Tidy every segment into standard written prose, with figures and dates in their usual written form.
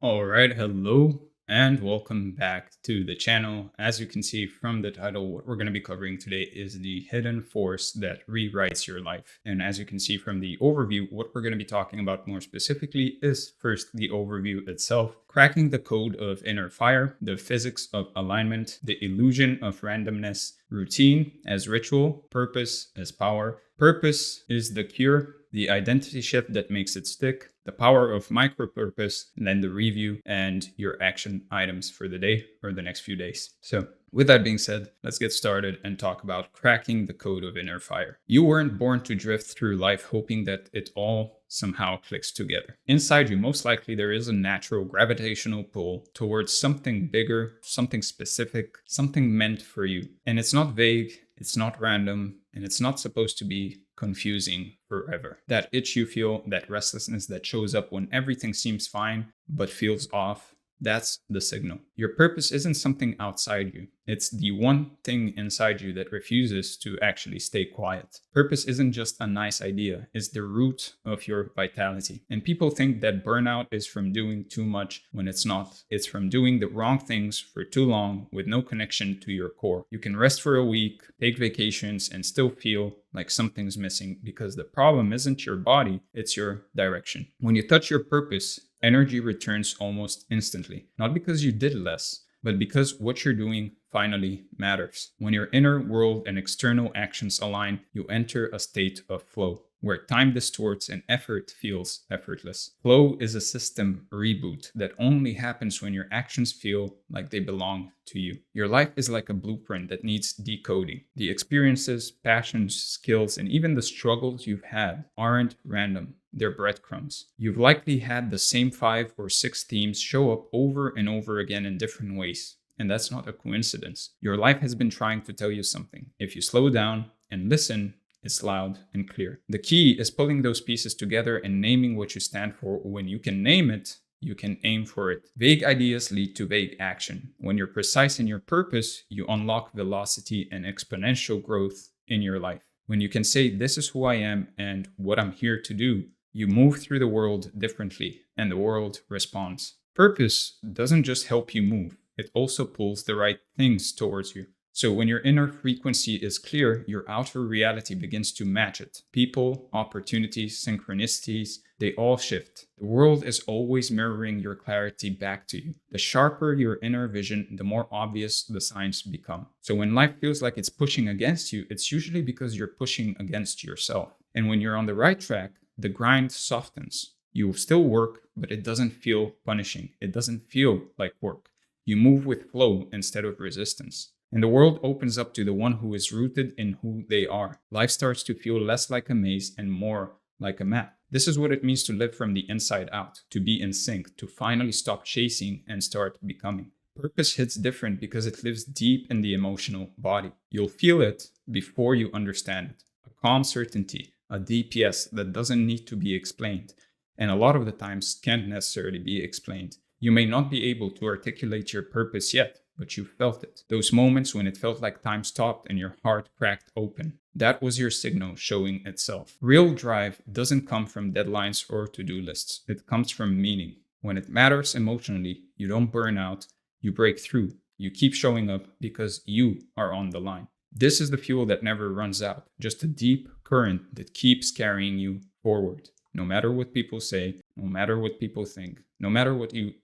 All right, hello and welcome back to the channel. As you can see from the title, what we're going to be covering today is the hidden force that rewrites your life. And as you can see from the overview, what we're going to be talking about more specifically is first the overview itself, cracking the code of inner fire, the physics of alignment, the illusion of randomness, routine as ritual, purpose as power. Purpose is the cure, the identity shift that makes it stick, the power of micro purpose, and then the review and your action items for the day or the next few days. So with that being said, let's get started and talk about cracking the code of inner fire. You weren't born to drift through life hoping that it all somehow clicks together. Inside you, most likely there is a natural gravitational pull towards something bigger, something specific, something meant for you. And it's not vague, it's not random, and it's not supposed to be confusing forever. That itch you feel, that restlessness that shows up when everything seems fine but feels off, that's the signal. Your purpose isn't something outside you. It's the one thing inside you that refuses to actually stay quiet. Purpose isn't just a nice idea, it's the root of your vitality. And people think that burnout is from doing too much when it's not. It's from doing the wrong things for too long with no connection to your core. You can rest for a week, take vacations, and still feel like something's missing because the problem isn't your body, it's your direction. When you touch your purpose, energy returns almost instantly. Not because you did less, but because what you're doing finally matters. When your inner world and external actions align, you enter a state of flow, where time distorts and effort feels effortless. Flow is a system reboot that only happens when your actions feel like they belong to you. Your life is like a blueprint that needs decoding. The experiences, passions, skills, and even the struggles you've had aren't random. They're breadcrumbs. You've likely had the same 5 or 6 themes show up over and over again in different ways. And that's not a coincidence. Your life has been trying to tell you something. If you slow down and listen, it's loud and clear. The key is pulling those pieces together and naming what you stand for. When you can name it, you can aim for it. Vague ideas lead to vague action. When you're precise in your purpose, you unlock velocity and exponential growth in your life. When you can say, this is who I am and what I'm here to do, you move through the world differently and the world responds. Purpose doesn't just help you move, it also pulls the right things towards you. So when your inner frequency is clear, your outer reality begins to match it. People, opportunities, synchronicities, they all shift. The world is always mirroring your clarity back to you. The sharper your inner vision, the more obvious the signs become. So when life feels like it's pushing against you, it's usually because you're pushing against yourself. And when you're on the right track, the grind softens. You still work, but it doesn't feel punishing. It doesn't feel like work. You move with flow instead of resistance. And the world opens up to the one who is rooted in who they are. Life starts to feel less like a maze and more like a map. This is what it means to live from the inside out, to be in sync, to finally stop chasing and start becoming. Purpose hits different because it lives deep in the emotional body. You'll feel it before you understand it. A calm certainty, a DPS that doesn't need to be explained, and a lot of the times can't necessarily be explained. You may not be able to articulate your purpose yet, but you felt it. Those moments when it felt like time stopped and your heart cracked open. That was your signal showing itself. Real drive doesn't come from deadlines or to-do lists. It comes from meaning. When it matters emotionally, you don't burn out, you break through. You keep showing up because you are on the line. This is the fuel that never runs out, just a deep current that keeps carrying you forward. No matter what people say, no matter what people think, no matter what you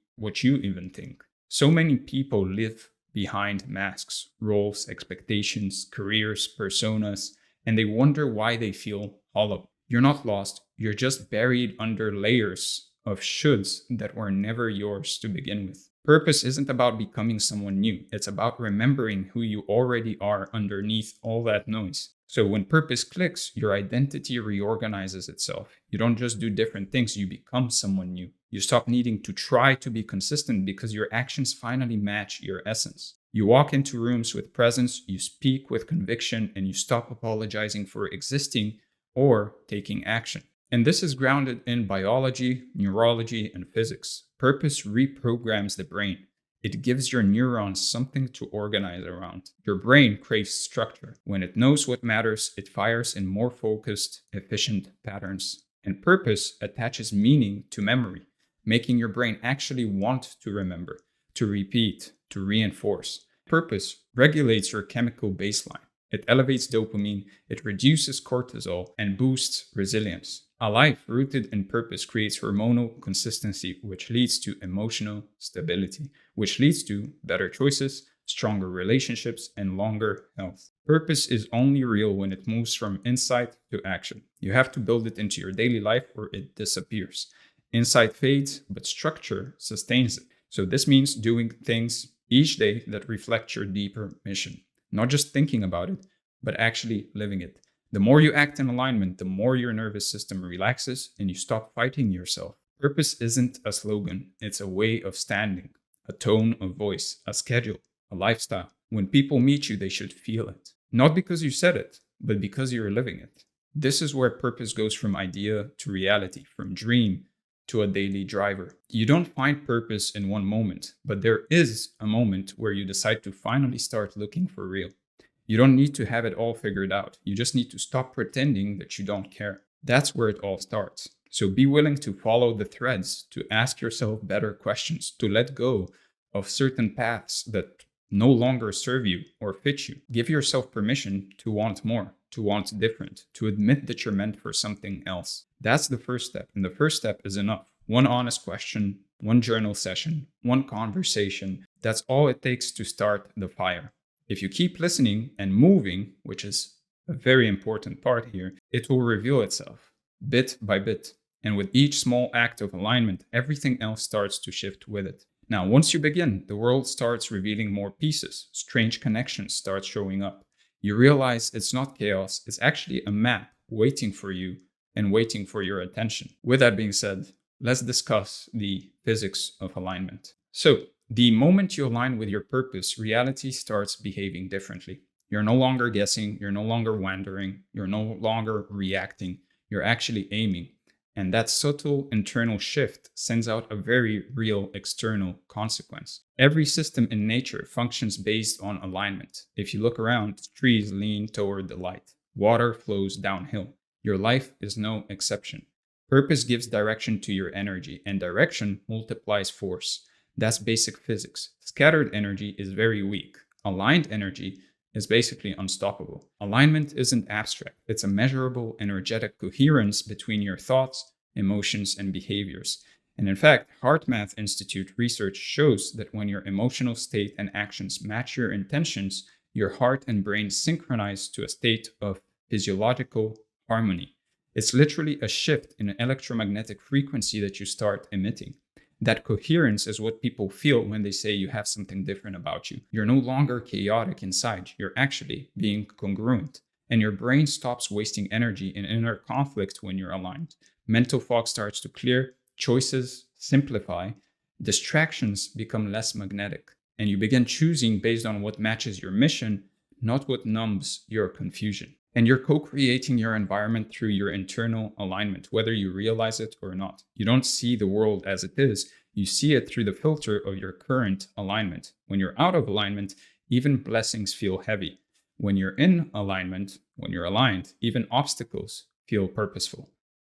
even think. So many people live behind masks, roles, expectations, careers, personas, and they wonder why they feel hollow. You're not lost, you're just buried under layers of shoulds that were never yours to begin with. Purpose isn't about becoming someone new, it's about remembering who you already are underneath all that noise. So when purpose clicks, your identity reorganizes itself. You don't just do different things, you become someone new. You stop needing to try to be consistent because your actions finally match your essence. You walk into rooms with presence, you speak with conviction, and you stop apologizing for existing or taking action. And this is grounded in biology, neurology, and physics. Purpose reprograms the brain. It gives your neurons something to organize around. Your brain craves structure. When it knows what matters, it fires in more focused, efficient patterns. And purpose attaches meaning to memory. making your brain actually want to remember, to repeat, to reinforce. Purpose regulates your chemical baseline. It elevates dopamine, it reduces cortisol, and boosts resilience. A life rooted in purpose creates hormonal consistency, which leads to emotional stability, which leads to better choices, stronger relationships, and longer health. Purpose is only real when it moves from insight to action. You have to build it into your daily life or it disappears. Insight fades, but structure sustains it. So this means doing things each day that reflect your deeper mission. Not just thinking about it, but actually living it. The more you act in alignment, the more your nervous system relaxes and you stop fighting yourself. Purpose isn't a slogan, it's a way of standing, a tone of voice, a schedule, a lifestyle. When people meet you, they should feel it. Not because you said it, but because you're living it. This is where purpose goes from idea to reality, from dream to a daily driver. You don't find purpose in one moment, but there is a moment where you decide to finally start looking for real. You don't need to have it all figured out. You just need to stop pretending that you don't care. That's where it all starts. So be willing to follow the threads, to ask yourself better questions, to let go of certain paths that no longer serve you or fit you. Give yourself permission to want more, to want different, to admit that you're meant for something else. That's the first step. And the first step is enough. One honest question, one journal session, one conversation. That's all it takes to start the fire. If you keep listening and moving, which is a very important part here, it will reveal itself bit by bit. And with each small act of alignment, everything else starts to shift with it. Now, once you begin, the world starts revealing more pieces. Strange connections start showing up. You realize it's not chaos, it's actually a map waiting for you and waiting for your attention. With that being said, let's discuss the physics of alignment. So, the moment you align with your purpose, reality starts behaving differently. You're no longer guessing, you're no longer wandering, you're no longer reacting, you're actually aiming. And that subtle internal shift sends out a very real external consequence. Every system in nature functions based on alignment. If you look around, trees lean toward the light. Water flows downhill. Your life is no exception. Purpose gives direction to your energy, and direction multiplies force. That's basic physics. Scattered energy is very weak. Aligned energy is basically unstoppable. Alignment isn't abstract. It's a measurable, energetic coherence between your thoughts, emotions, and behaviors. And in fact, HeartMath Institute research shows that when your emotional state and actions match your intentions, your heart and brain synchronize to a state of physiological harmony. It's literally a shift in an electromagnetic frequency that you start emitting. That coherence is what people feel when they say you have something different about you. You're no longer chaotic inside. You're actually being congruent. And your brain stops wasting energy in inner conflict when you're aligned. Mental fog starts to clear, choices simplify, distractions become less magnetic. And you begin choosing based on what matches your mission, not what numbs your confusion. And you're co-creating your environment through your internal alignment, whether you realize it or not. You don't see the world as it is. You see it through the filter of your current alignment. When you're out of alignment, even blessings feel heavy. When you're in alignment, when you're aligned, even obstacles feel purposeful.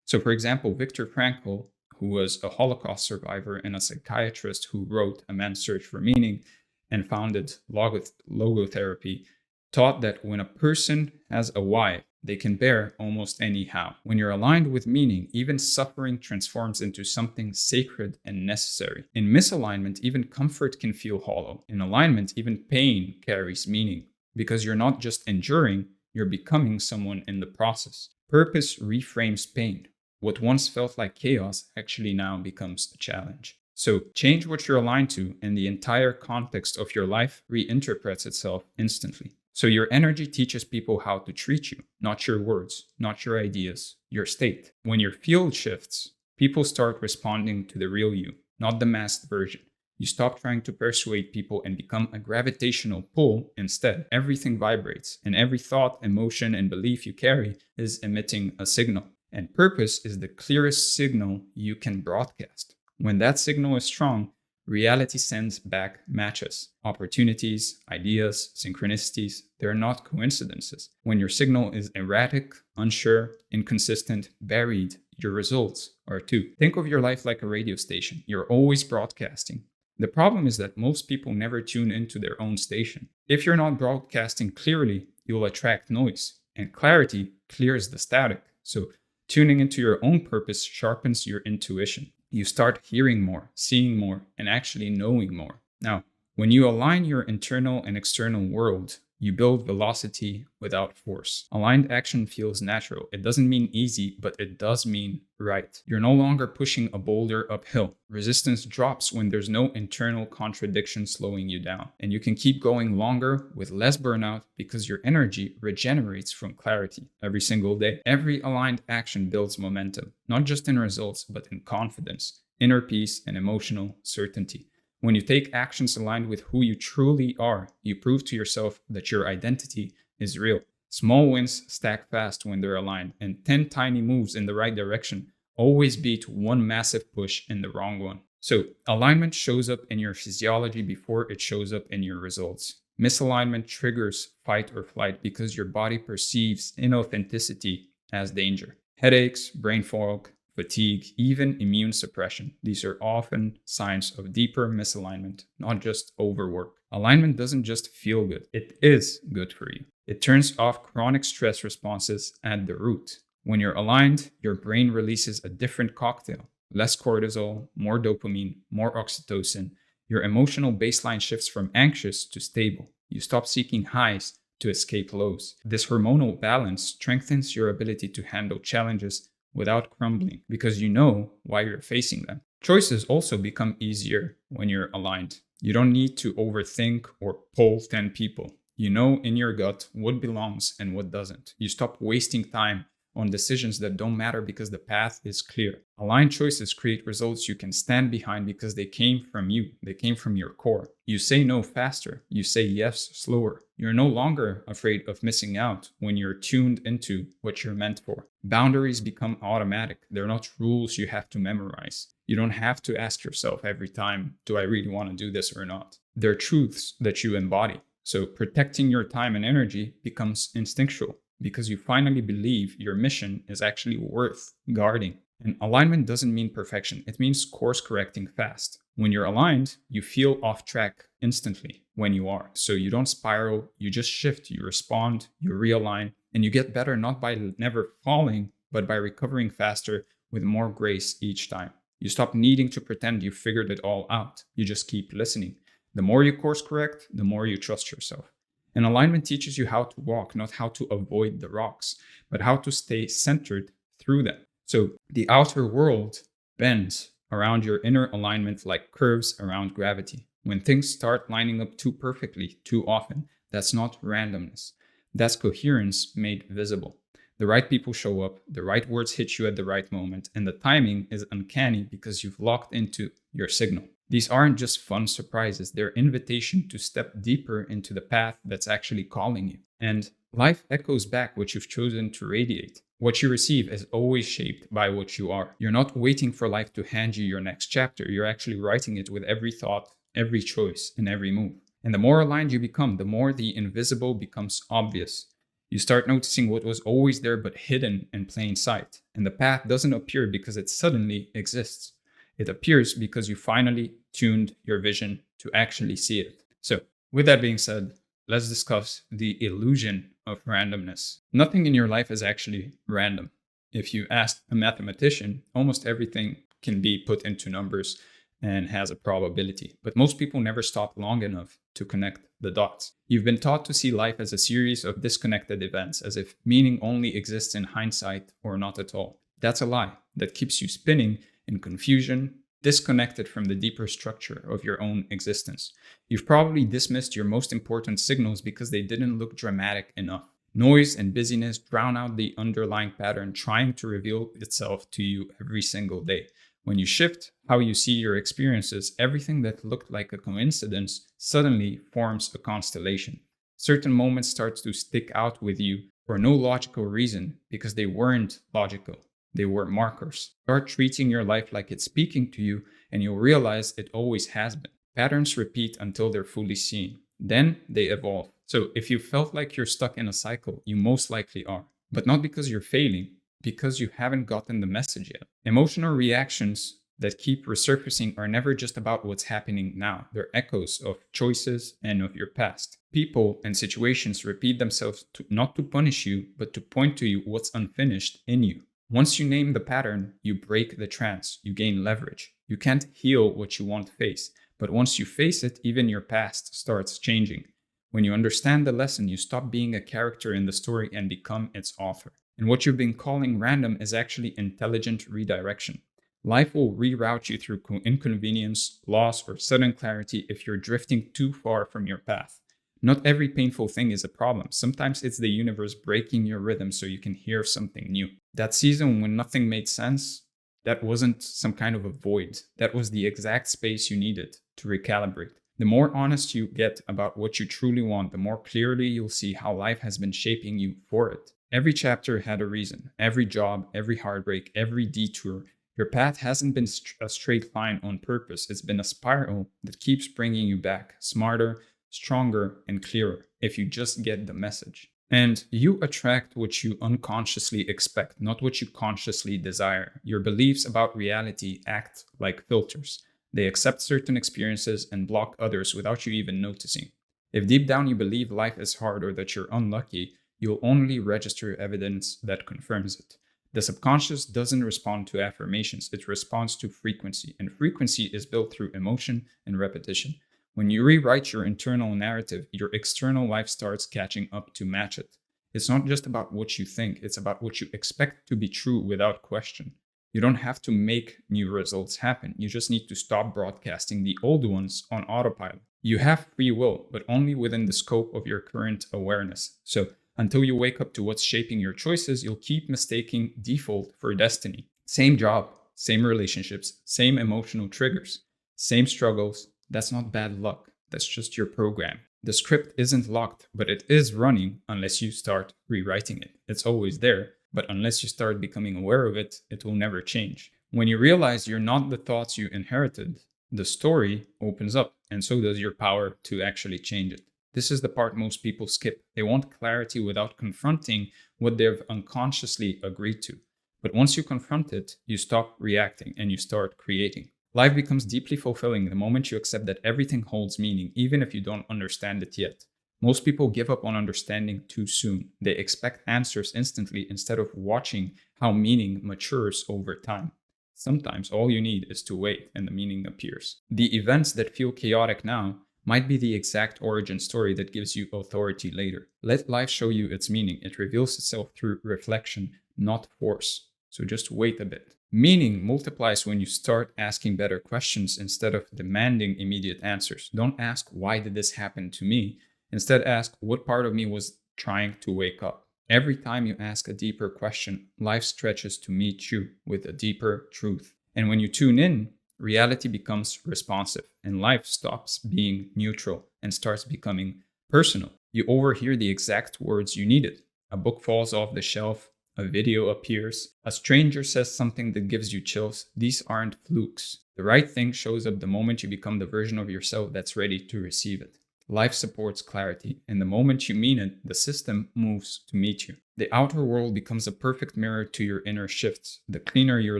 So for example, Viktor Frankl, who was a Holocaust survivor and a psychiatrist who wrote A Man's Search for Meaning and founded logotherapy, taught that when a person has a why, they can bear almost any how. When you're aligned with meaning, even suffering transforms into something sacred and necessary. In misalignment, even comfort can feel hollow. In alignment, even pain carries meaning, because you're not just enduring, you're becoming someone in the process. Purpose reframes pain. What once felt like chaos actually now becomes a challenge. So change what you're aligned to, and the entire context of your life reinterprets itself instantly. So your energy teaches people how to treat you, not your words, not your ideas, your state. When your field shifts, people start responding to the real you, not the masked version. You stop trying to persuade people and become a gravitational pull instead. Everything vibrates, and every thought, emotion, and belief you carry is emitting a signal. And purpose is the clearest signal you can broadcast. When that signal is strong, reality sends back matches, opportunities, ideas, synchronicities. They're not coincidences. When your signal is erratic, unsure, inconsistent, buried, your results are too. Think of your life like a radio station. You're always broadcasting. The problem is that most people never tune into their own station. If you're not broadcasting clearly, you'll attract noise, and clarity clears the static. So, tuning into your own purpose sharpens your intuition. You start hearing more, seeing more, and actually knowing more. Now, when you align your internal and external world, you build velocity without force. Aligned action feels natural. It doesn't mean easy, but it does mean right. You're no longer pushing a boulder uphill. Resistance drops when there's no internal contradiction slowing you down. And you can keep going longer with less burnout because your energy regenerates from clarity every single day. Every aligned action builds momentum, not just in results, but in confidence, inner peace, and emotional certainty. When you take actions aligned with who you truly are, you prove to yourself that your identity is real. Small wins stack fast when they're aligned, and 10 tiny moves in the right direction always beat one massive push in the wrong one. So, alignment shows up in your physiology before it shows up in your results. Misalignment triggers fight or flight because your body perceives inauthenticity as danger. Headaches, brain fog, fatigue, even immune suppression. These are often signs of deeper misalignment, not just overwork. Alignment doesn't just feel good, it is good for you. It turns off chronic stress responses at the root. When you're aligned, your brain releases a different cocktail. Less cortisol, more dopamine, more oxytocin. Your emotional baseline shifts from anxious to stable. You stop seeking highs to escape lows. This hormonal balance strengthens your ability to handle challenges without crumbling because you know why you're facing them. Choices also become easier when you're aligned. You don't need to overthink or poll 10 people. You know in your gut what belongs and what doesn't. You stop wasting time on decisions that don't matter because the path is clear. Aligned choices create results you can stand behind because they came from you. They came from your core. You say no faster. You say yes slower. You're no longer afraid of missing out when you're tuned into what you're meant for. Boundaries become automatic. They're not rules you have to memorize. You don't have to ask yourself every time, do I really want to do this or not? They're truths that you embody. So protecting your time and energy becomes instinctual because you finally believe your mission is actually worth guarding. And alignment doesn't mean perfection. It means course correcting fast. When you're aligned, you feel off track instantly when you are. So you don't spiral, you just shift, you respond, you realign, and you get better not by never falling, but by recovering faster with more grace each time. You stop needing to pretend you figured it all out. You just keep listening. The more you course correct, the more you trust yourself. And alignment teaches you how to walk, not how to avoid the rocks, but how to stay centered through them. So the outer world bends around your inner alignment like curves around gravity. When things start lining up too perfectly, too often, that's not randomness. That's coherence made visible. The right people show up, the right words hit you at the right moment, and the timing is uncanny because you've locked into your signal. These aren't just fun surprises, they're invitation to step deeper into the path that's actually calling you. And life echoes back what you've chosen to radiate. What you receive is always shaped by what you are. You're not waiting for life to hand you your next chapter, you're actually writing it with every thought, every choice, and every move. And the more aligned you become, the more the invisible becomes obvious. You start noticing what was always there but hidden in plain sight. And the path doesn't appear because it suddenly exists. It appears because you finally tuned your vision to actually see it. So, with that being said, let's discuss the illusion of randomness. Nothing in your life is actually random. If you ask a mathematician, almost everything can be put into numbers and has a probability. But most people never stop long enough to connect the dots. You've been taught to see life as a series of disconnected events, as if meaning only exists in hindsight or not at all. That's a lie that keeps you spinning in confusion, disconnected from the deeper structure of your own existence. You've probably dismissed your most important signals because they didn't look dramatic enough. Noise and busyness drown out the underlying pattern trying to reveal itself to you every single day. When you shift how you see your experiences, everything that looked like a coincidence suddenly forms a constellation. Certain moments start to stick out with you for no logical reason because they weren't logical. They were markers. Start treating your life like it's speaking to you and you'll realize it always has been. Patterns repeat until they're fully seen. Then they evolve. So if you felt like you're stuck in a cycle, you most likely are. But not because you're failing, because you haven't gotten the message yet. Emotional reactions that keep resurfacing are never just about what's happening now. They're echoes of choices and of your past. People and situations repeat themselves not to punish you, but to point to you what's unfinished in you. Once you name the pattern, you break the trance, you gain leverage. You can't heal what you won't face, but once you face it, even your past starts changing. When you understand the lesson, you stop being a character in the story and become its author. And what you've been calling random is actually intelligent redirection. Life will reroute you through inconvenience, loss, or sudden clarity if you're drifting too far from your path. Not every painful thing is a problem. Sometimes it's the universe breaking your rhythm so you can hear something new. That season when nothing made sense, that wasn't some kind of a void. That was the exact space you needed to recalibrate. The more honest you get about what you truly want, the more clearly you'll see how life has been shaping you for it. Every chapter had a reason. Every job, every heartbreak, every detour. Your path hasn't been a straight line on purpose. It's been a spiral that keeps bringing you back, smarter, stronger, and clearer, if you just get the message. And you attract what you unconsciously expect, not what you consciously desire. Your beliefs about reality act like filters. They accept certain experiences and block others without you even noticing. If deep down you believe life is hard or that you're unlucky, you'll only register evidence that confirms it. The subconscious doesn't respond to affirmations, it responds to frequency, and frequency is built through emotion and repetition. When you rewrite your internal narrative, your external life starts catching up to match it. It's not just about what you think, it's about what you expect to be true without question. You don't have to make new results happen. You just need to stop broadcasting the old ones on autopilot. You have free will, but only within the scope of your current awareness. So until you wake up to what's shaping your choices, you'll keep mistaking default for destiny. Same job, same relationships, same emotional triggers, same struggles. That's not bad luck. That's just your program. The script isn't locked, but it is running unless you start rewriting it. It's always there, but unless you start becoming aware of it, it will never change. When you realize you're not the thoughts you inherited, the story opens up, and so does your power to actually change it. This is the part most people skip. They want clarity without confronting what they've unconsciously agreed to. But once you confront it, you stop reacting and you start creating. Life becomes deeply fulfilling the moment you accept that everything holds meaning, even if you don't understand it yet. Most people give up on understanding too soon. They expect answers instantly instead of watching how meaning matures over time. Sometimes all you need is to wait and the meaning appears. The events that feel chaotic now might be the exact origin story that gives you authority later. Let life show you its meaning. It reveals itself through reflection, not force. So just wait a bit. Meaning multiplies when you start asking better questions instead of demanding immediate answers. Don't ask, why did this happen to me? Instead, ask, what part of me was trying to wake up? Every time you ask a deeper question, life stretches to meet you with a deeper truth. And when you tune in, reality becomes responsive and life stops being neutral and starts becoming personal. You overhear the exact words you needed. A book falls off the shelf. A video appears. A stranger says something that gives you chills. These aren't flukes. The right thing shows up the moment you become the version of yourself that's ready to receive it. Life supports clarity, and the moment you mean it, the system moves to meet you. The outer world becomes a perfect mirror to your inner shifts. The cleaner your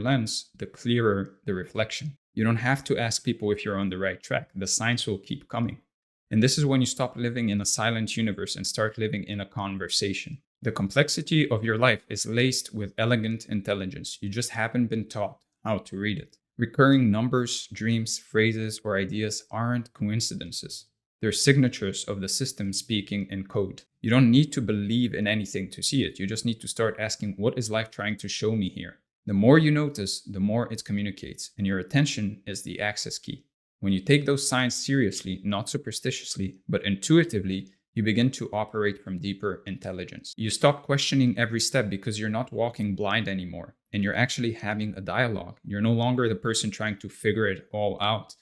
lens, the clearer the reflection. You don't have to ask people if you're on the right track. The signs will keep coming. And this is when you stop living in a silent universe and start living in a conversation. The complexity of your life is laced with elegant intelligence. You just haven't been taught how to read it. Recurring numbers, dreams, phrases, or ideas aren't coincidences. They're signatures of the system speaking in code. You don't need to believe in anything to see it. You just need to start asking, what is life trying to show me here? The more you notice, the more it communicates, and your attention is the access key. When you take those signs seriously, not superstitiously, but intuitively, you begin to operate from deeper intelligence. You stop questioning every step because you're not walking blind anymore, and you're actually having a dialogue. You're no longer the person trying to figure it all out.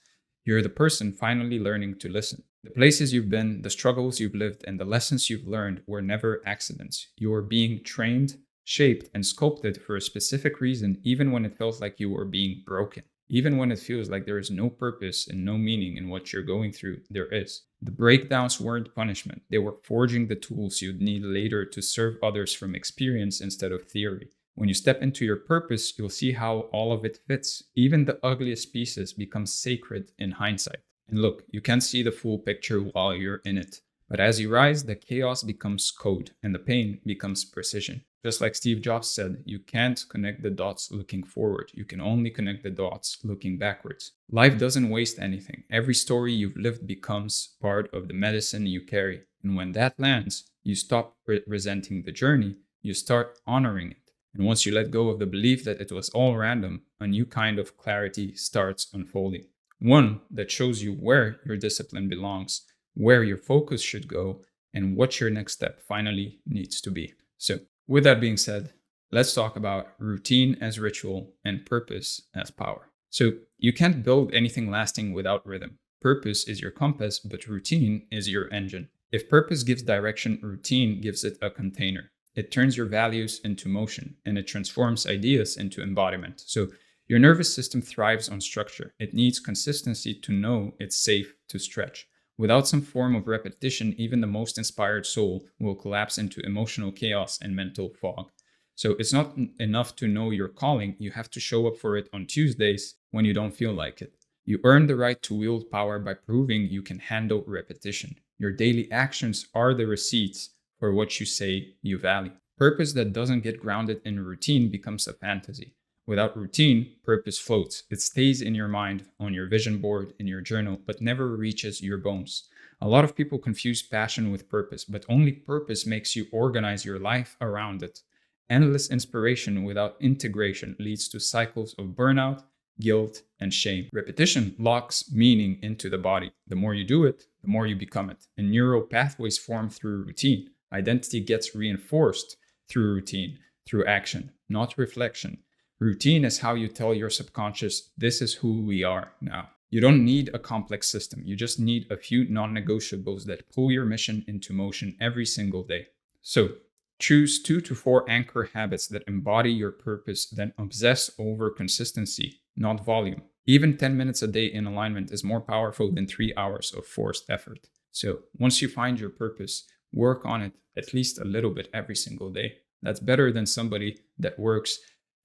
You're the person finally learning to listen. The places you've been, the struggles you've lived, and the lessons you've learned were never accidents. You're being trained, shaped, and sculpted for a specific reason, even when it feels like you were being broken. Even when it feels like there is no purpose and no meaning in what you're going through, there is. The breakdowns weren't punishment. They were forging the tools you'd need later to serve others from experience instead of theory. When you step into your purpose, you'll see how all of it fits. Even the ugliest pieces become sacred in hindsight. And look, you can't see the full picture while you're in it. But as you rise, the chaos becomes code and the pain becomes precision. Just like Steve Jobs said, you can't connect the dots looking forward. You can only connect the dots looking backwards. Life doesn't waste anything. Every story you've lived becomes part of the medicine you carry. And when that lands, you stop resenting the journey, you start honoring it. And once you let go of the belief that it was all random, a new kind of clarity starts unfolding. One that shows you where your discipline belongs, where your focus should go, and what your next step finally needs to be. So, with that being said, let's talk about routine as ritual and purpose as power. So, you can't build anything lasting without rhythm. Purpose is your compass, but routine is your engine. If purpose gives direction, routine gives it a container. It turns your values into motion and it transforms ideas into embodiment. So your nervous system thrives on structure. It needs consistency to know it's safe to stretch. Without some form of repetition, even the most inspired soul will collapse into emotional chaos and mental fog. So it's not enough to know your calling. You have to show up for it on Tuesdays when you don't feel like it. You earn the right to wield power by proving you can handle repetition. Your daily actions are the receipts for what you say you value. Purpose that doesn't get grounded in routine becomes a fantasy. Without routine, purpose floats. It stays in your mind, on your vision board, in your journal, but never reaches your bones. A lot of people confuse passion with purpose, but only purpose makes you organize your life around it. Endless inspiration without integration leads to cycles of burnout, guilt, and shame. Repetition locks meaning into the body. The more you do it, the more you become it. And neural pathways form through routine. Identity gets reinforced through routine, through action, not reflection. Routine is how you tell your subconscious, this is who we are now. You don't need a complex system. You just need a few non-negotiables that pull your mission into motion every single day. So, choose 2 to 4 anchor habits that embody your purpose, then obsess over consistency, not volume. Even 10 minutes a day in alignment is more powerful than 3 hours of forced effort. So, once you find your purpose, work on it at least a little bit every single day. That's better than somebody that works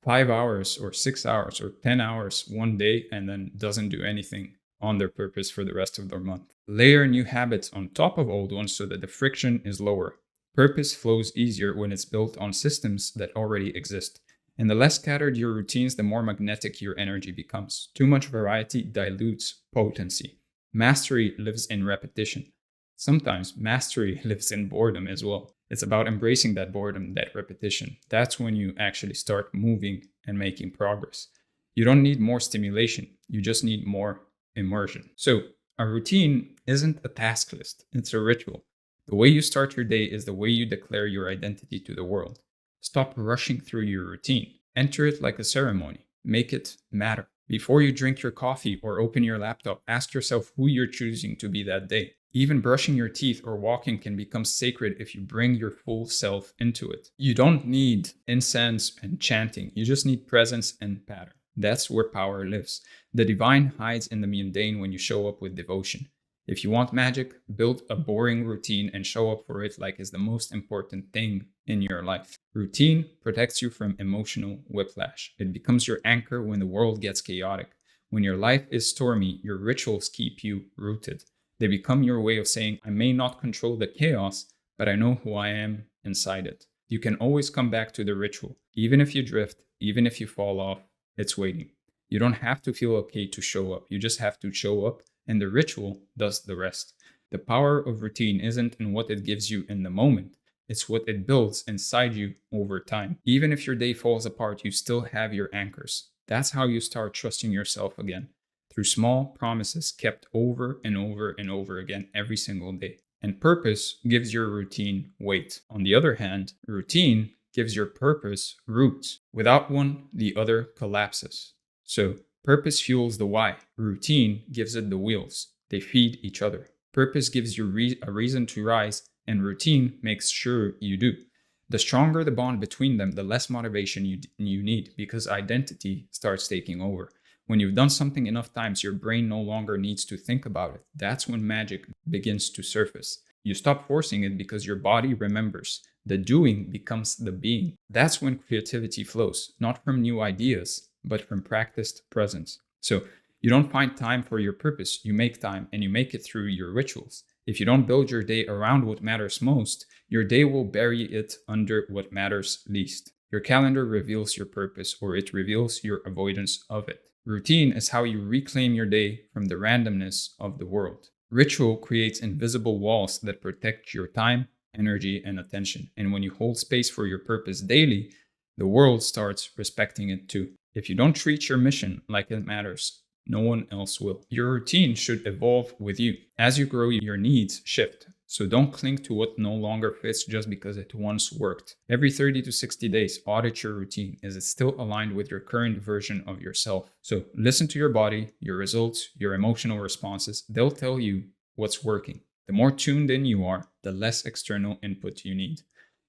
5 hours or 6 hours or 10 hours one day and then doesn't do anything on their purpose for the rest of their month. Layer new habits on top of old ones so that the friction is lower. Purpose flows easier when it's built on systems that already exist. And the less scattered your routines, the more magnetic your energy becomes. Too much variety dilutes potency. Mastery lives in repetition. Sometimes mastery lives in boredom as well. It's about embracing that boredom, that repetition. That's when you actually start moving and making progress. You don't need more stimulation. You just need more immersion. So a routine isn't a task list. It's a ritual. The way you start your day is the way you declare your identity to the world. Stop rushing through your routine. Enter it like a ceremony. Make it matter. Before you drink your coffee or open your laptop, ask yourself who you're choosing to be that day. Even brushing your teeth or walking can become sacred if you bring your full self into it. You don't need incense and chanting. You just need presence and pattern. That's where power lives. The divine hides in the mundane when you show up with devotion. If you want magic, build a boring routine and show up for it like it's the most important thing in your life. Routine protects you from emotional whiplash. It becomes your anchor when the world gets chaotic. When your life is stormy, your rituals keep you rooted. They become your way of saying, I may not control the chaos, but I know who I am inside it. You can always come back to the ritual. Even if you drift, even if you fall off, it's waiting. You don't have to feel okay to show up. You just have to show up, and the ritual does the rest. The power of routine isn't in what it gives you in the moment. It's what it builds inside you over time. Even if your day falls apart, you still have your anchors. That's how you start trusting yourself again. Through small promises kept over and over and over again every single day. And purpose gives your routine weight. On the other hand, routine gives your purpose roots. Without one, the other collapses. So purpose fuels the why. Routine gives it the wheels. They feed each other. Purpose gives you a reason to rise, and routine makes sure you do. The stronger the bond between them, the less motivation you need, because identity starts taking over. When you've done something enough times, your brain no longer needs to think about it. That's when magic begins to surface. You stop forcing it because your body remembers. The doing becomes the being. That's when creativity flows, not from new ideas, but from practiced presence. So you don't find time for your purpose, you make time, and you make it through your rituals. If you don't build your day around what matters most, your day will bury it under what matters least. Your calendar reveals your purpose, or it reveals your avoidance of it. Routine is how you reclaim your day from the randomness of the world. Ritual creates invisible walls that protect your time, energy, and attention. And when you hold space for your purpose daily, the world starts respecting it too. If you don't treat your mission like it matters, no one else will. Your routine should evolve with you. As you grow, your needs shift. So don't cling to what no longer fits just because it once worked. Every 30 to 60 days, audit your routine. Is it still aligned with your current version of yourself? So listen to your body, your results, your emotional responses. They'll tell you what's working. The more tuned in you are, the less external input you need.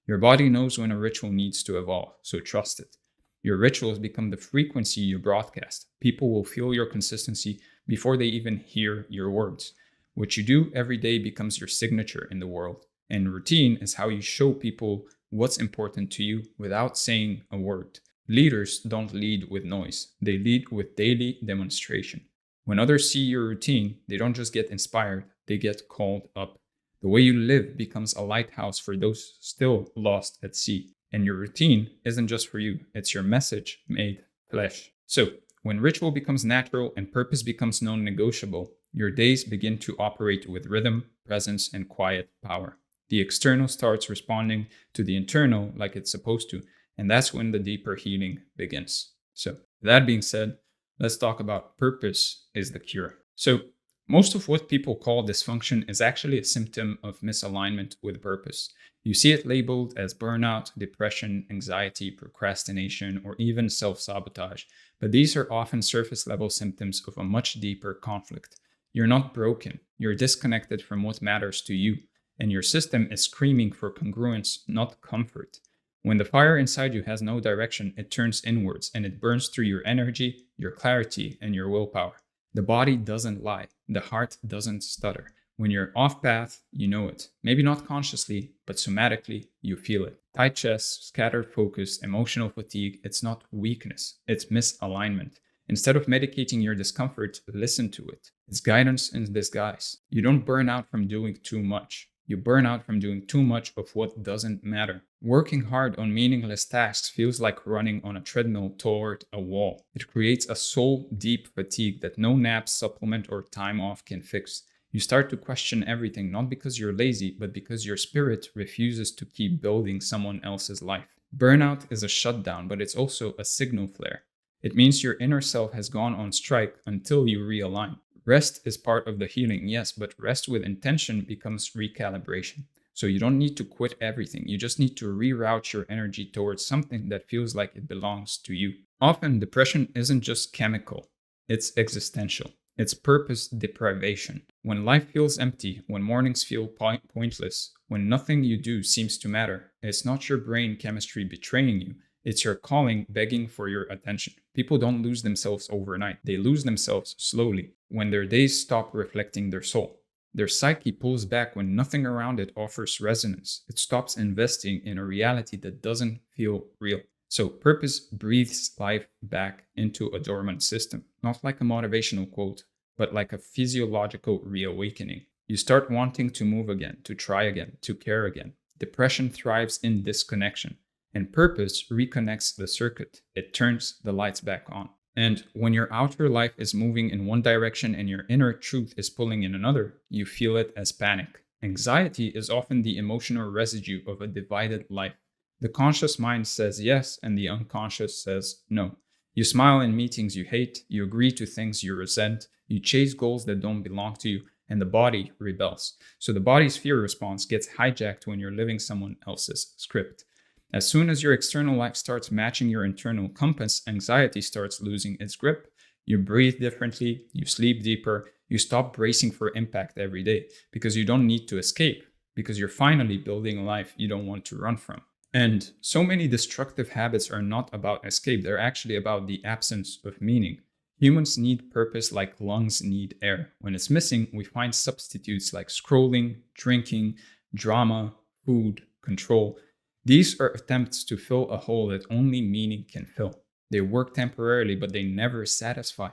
Your body knows when a ritual needs to evolve, so trust it. Your rituals become the frequency you broadcast. People will feel your consistency before they even hear your words. What you do every day becomes your signature in the world. And routine is how you show people what's important to you without saying a word. Leaders don't lead with noise. They lead with daily demonstration. When others see your routine, they don't just get inspired, they get called up. The way you live becomes a lighthouse for those still lost at sea. And your routine isn't just for you, it's your message made flesh. So, when ritual becomes natural and purpose becomes non-negotiable, your days begin to operate with rhythm, presence, and quiet power. The external starts responding to the internal like it's supposed to, and that's when the deeper healing begins. So, that being said, let's talk about purpose is the cure. So, most of what people call dysfunction is actually a symptom of misalignment with purpose. You see it labeled as burnout, depression, anxiety, procrastination, or even self-sabotage, but these are often surface-level symptoms of a much deeper conflict. You're not broken, you're disconnected from what matters to you, and your system is screaming for congruence, not comfort. When the fire inside you has no direction, it turns inwards and it burns through your energy, your clarity, and your willpower. The body doesn't lie. The heart doesn't stutter. When you're off path, you know it. Maybe not consciously, but somatically, you feel it. Tight chest, scattered focus, emotional fatigue, it's not weakness, it's misalignment. Instead of medicating your discomfort, listen to it. It's guidance in disguise. You don't burn out from doing too much. You burn out from doing too much of what doesn't matter. Working hard on meaningless tasks feels like running on a treadmill toward a wall. It creates a soul-deep fatigue that no nap, supplement, or time off can fix. You start to question everything, not because you're lazy, but because your spirit refuses to keep building someone else's life. Burnout is a shutdown, but it's also a signal flare. It means your inner self has gone on strike until you realign. Rest is part of the healing, yes, but rest with intention becomes recalibration. So you don't need to quit everything. You just need to reroute your energy towards something that feels like it belongs to you. Often, depression isn't just chemical, it's existential. It's purpose deprivation. When life feels empty, when mornings feel pointless, when nothing you do seems to matter, it's not your brain chemistry betraying you. It's your calling begging for your attention. People don't lose themselves overnight. They lose themselves slowly, when their days stop reflecting their soul. Their psyche pulls back when nothing around it offers resonance. It stops investing in a reality that doesn't feel real. So purpose breathes life back into a dormant system, not like a motivational quote, but like a physiological reawakening. You start wanting to move again, to try again, to care again. Depression thrives in disconnection. And purpose reconnects the circuit. It turns the lights back on. And when your outer life is moving in one direction and your inner truth is pulling in another, you feel it as panic. Anxiety is often the emotional residue of a divided life. The conscious mind says yes, and the unconscious says no. You smile in meetings you hate, you agree to things you resent, you chase goals that don't belong to you, and the body rebels. So the body's fear response gets hijacked when you're living someone else's script. As soon as your external life starts matching your internal compass, anxiety starts losing its grip. You breathe differently, you sleep deeper, you stop bracing for impact every day because you don't need to escape, because you're finally building a life you don't want to run from. And so many destructive habits are not about escape, they're actually about the absence of meaning. Humans need purpose like lungs need air. When it's missing, we find substitutes like scrolling, drinking, drama, food, control. These are attempts to fill a hole that only meaning can fill. They work temporarily, but they never satisfy.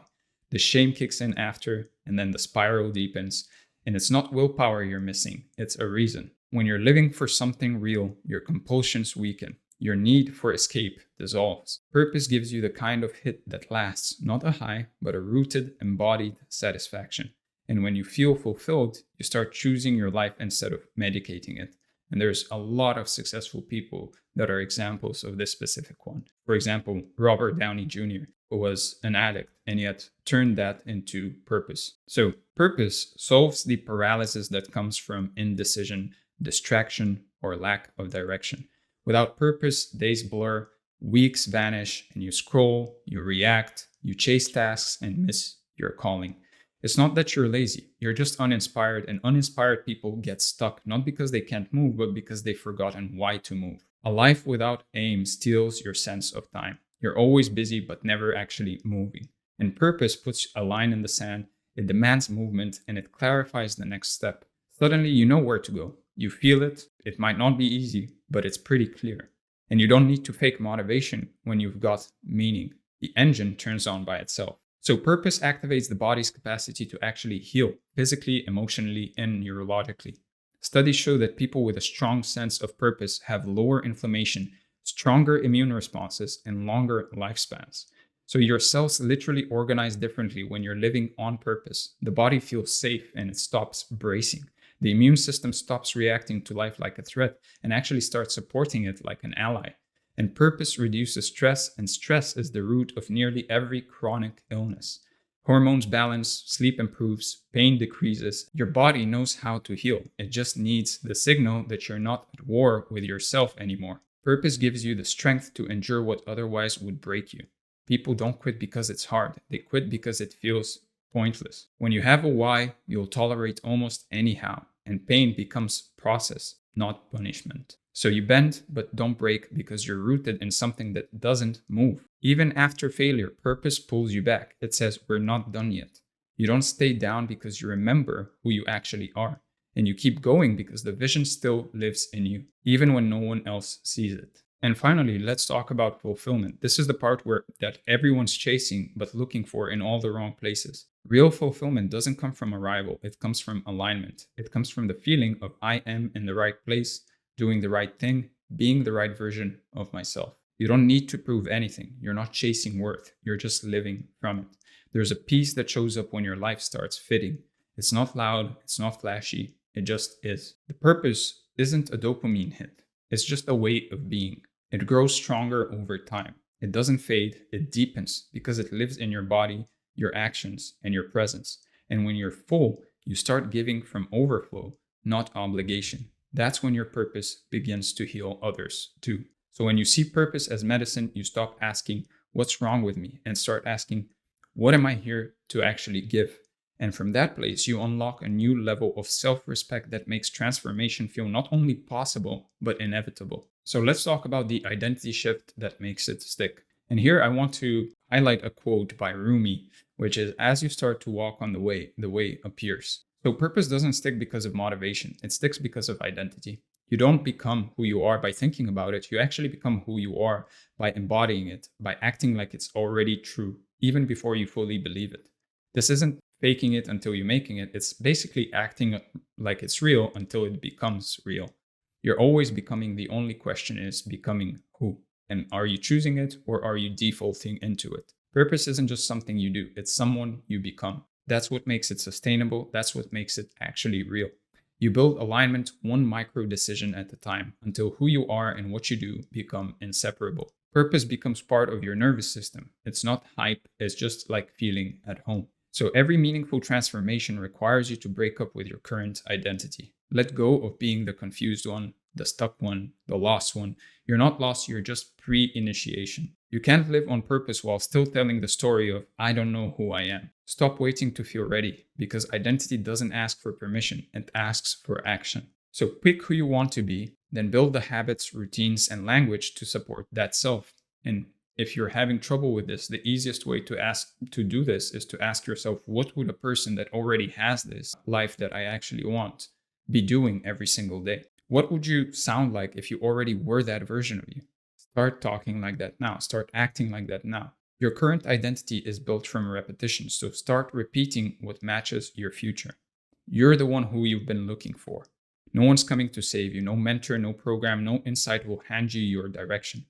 The shame kicks in after, and then the spiral deepens. And it's not willpower you're missing, it's a reason. When you're living for something real, your compulsions weaken. Your need for escape dissolves. Purpose gives you the kind of hit that lasts, not a high, but a rooted, embodied satisfaction. And when you feel fulfilled, you start choosing your life instead of medicating it. And there's a lot of successful people that are examples of this specific one. For example, Robert Downey Jr., who was an addict and yet turned that into purpose. So purpose solves the paralysis that comes from indecision, distraction, or lack of direction. Without purpose, days blur, weeks vanish, and you scroll, you react, you chase tasks, and miss your calling. It's not that you're lazy, you're just uninspired, and uninspired people get stuck, not because they can't move, but because they've forgotten why to move. A life without aim steals your sense of time. You're always busy, but never actually moving. And purpose puts a line in the sand, it demands movement, and it clarifies the next step. Suddenly, you know where to go. You feel it. It might not be easy, but it's pretty clear. And you don't need to fake motivation when you've got meaning. The engine turns on by itself. So purpose activates the body's capacity to actually heal physically, emotionally, and neurologically. Studies show that people with a strong sense of purpose have lower inflammation, stronger immune responses, and longer lifespans. So your cells literally organize differently when you're living on purpose. The body feels safe and it stops bracing. The immune system stops reacting to life like a threat and actually starts supporting it like an ally. And purpose reduces stress, and stress is the root of nearly every chronic illness. Hormones balance, sleep improves, pain decreases. Your body knows how to heal. It just needs the signal that you're not at war with yourself anymore. Purpose gives you the strength to endure what otherwise would break you. People don't quit because it's hard. They quit because it feels pointless. When you have a why, you'll tolerate almost anyhow, and pain becomes process, not punishment. So you bend, but don't break because you're rooted in something that doesn't move. Even after failure, purpose pulls you back. It says, we're not done yet. You don't stay down because you remember who you actually are. And you keep going because the vision still lives in you, even when no one else sees it. And finally, let's talk about fulfillment. This is the part that everyone's chasing, but looking for in all the wrong places. Real fulfillment doesn't come from arrival. It comes from alignment. It comes from the feeling of I am in the right place, doing the right thing, being the right version of myself. You don't need to prove anything. You're not chasing worth. You're just living from it. There's a peace that shows up when your life starts fitting. It's not loud. It's not flashy. It just is. The purpose isn't a dopamine hit. It's just a way of being. It grows stronger over time. It doesn't fade. It deepens because it lives in your body, your actions, and your presence. And when you're full, you start giving from overflow, not obligation. That's when your purpose begins to heal others too. So when you see purpose as medicine, you stop asking, what's wrong with me? And start asking, what am I here to actually give? And from that place, you unlock a new level of self-respect that makes transformation feel not only possible, but inevitable. So let's talk about the identity shift that makes it stick. And here I want to highlight a quote by Rumi, which is, as you start to walk on the way appears. So purpose doesn't stick because of motivation. It sticks because of identity. You don't become who you are by thinking about it. You actually become who you are by embodying it, by acting like it's already true, even before you fully believe it. This isn't faking it until you're making it. It's basically acting like it's real until it becomes real. You're always becoming. The only question is becoming who. And are you choosing it or are you defaulting into it? Purpose isn't just something you do. It's someone you become. That's what makes it sustainable. That's what makes it actually real. You build alignment one micro decision at a time until who you are and what you do become inseparable. Purpose becomes part of your nervous system. It's not hype. It's just like feeling at home. So every meaningful transformation requires you to break up with your current identity. Let go of being the confused one, the stuck one, the lost one. You're not lost, you're just pre-initiation. You can't live on purpose while still telling the story of, I don't know who I am. Stop waiting to feel ready, because identity doesn't ask for permission, it asks for action. So pick who you want to be, then build the habits, routines, and language to support that self. And if you're having trouble with this, the easiest way to do this is to ask yourself, what would a person that already has this life that I actually want be doing every single day? What would you sound like if you already were that version of you? Start talking like that now. Start acting like that now. Your current identity is built from repetition, so start repeating what matches your future. You're the one who you've been looking for. No one's coming to save you. No mentor, no program, no insight will hand you your direction.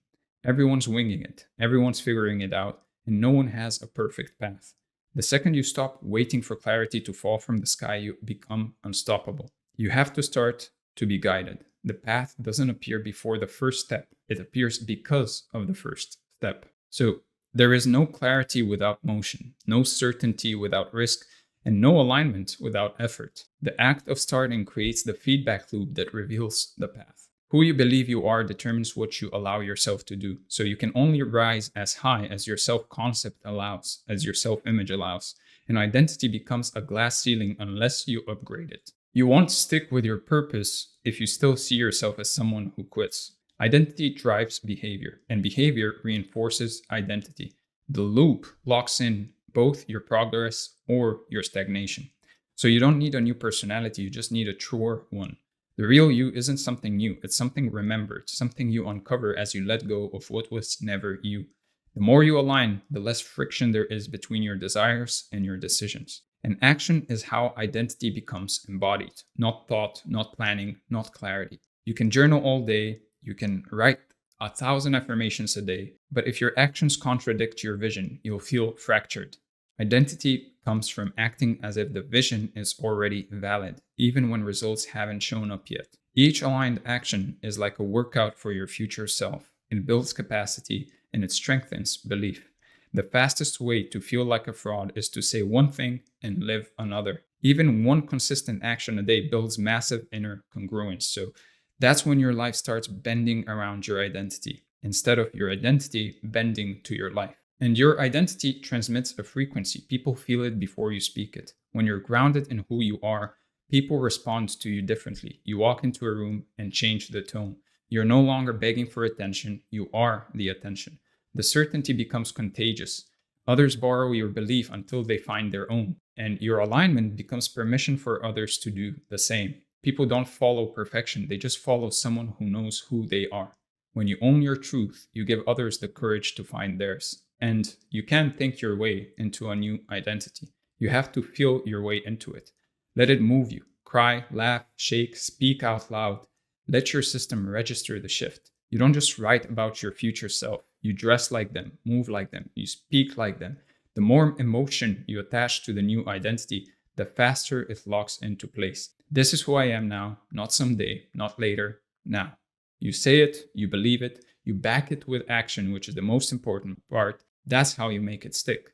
Everyone's winging it. Everyone's figuring it out, and no one has a perfect path. The second you stop waiting for clarity to fall from the sky, you become unstoppable. You have to start to be guided. The path doesn't appear before the first step, it appears because of the first step. So there is no clarity without motion, no certainty without risk, and no alignment without effort. The act of starting creates the feedback loop that reveals the path. Who you believe you are determines what you allow yourself to do. So you can only rise as high as your self-concept allows, as your self-image allows. And identity becomes a glass ceiling unless you upgrade it. You won't stick with your purpose if you still see yourself as someone who quits. Identity drives behavior, and behavior reinforces identity. The loop locks in both your progress or your stagnation. So you don't need a new personality, you just need a truer one. The real you isn't something new, it's something remembered, something you uncover as you let go of what was never you. The more you align, the less friction there is between your desires and your decisions. And action is how identity becomes embodied, not thought, not planning, not clarity. You can journal all day, you can write 1,000 affirmations a day, but if your actions contradict your vision, you'll feel fractured. Identity comes from acting as if the vision is already valid, even when results haven't shown up yet. Each aligned action is like a workout for your future self. It builds capacity and it strengthens belief. The fastest way to feel like a fraud is to say one thing and live another. Even one consistent action a day builds massive inner congruence. So that's when your life starts bending around your identity, instead of your identity bending to your life. And your identity transmits a frequency. People feel it before you speak it. When you're grounded in who you are, people respond to you differently. You walk into a room and change the tone. You're no longer begging for attention, you are the attention. The certainty becomes contagious. Others borrow your belief until they find their own. And your alignment becomes permission for others to do the same. People don't follow perfection, they just follow someone who knows who they are. When you own your truth, you give others the courage to find theirs. And you can't think your way into a new identity. You have to feel your way into it. Let it move you. Cry, laugh, shake, speak out loud. Let your system register the shift. You don't just write about your future self. You dress like them, move like them, you speak like them. The more emotion you attach to the new identity, the faster it locks into place. This is who I am now, not someday, not later, now. You say it, you believe it, you back it with action, which is the most important part. That's how you make it stick.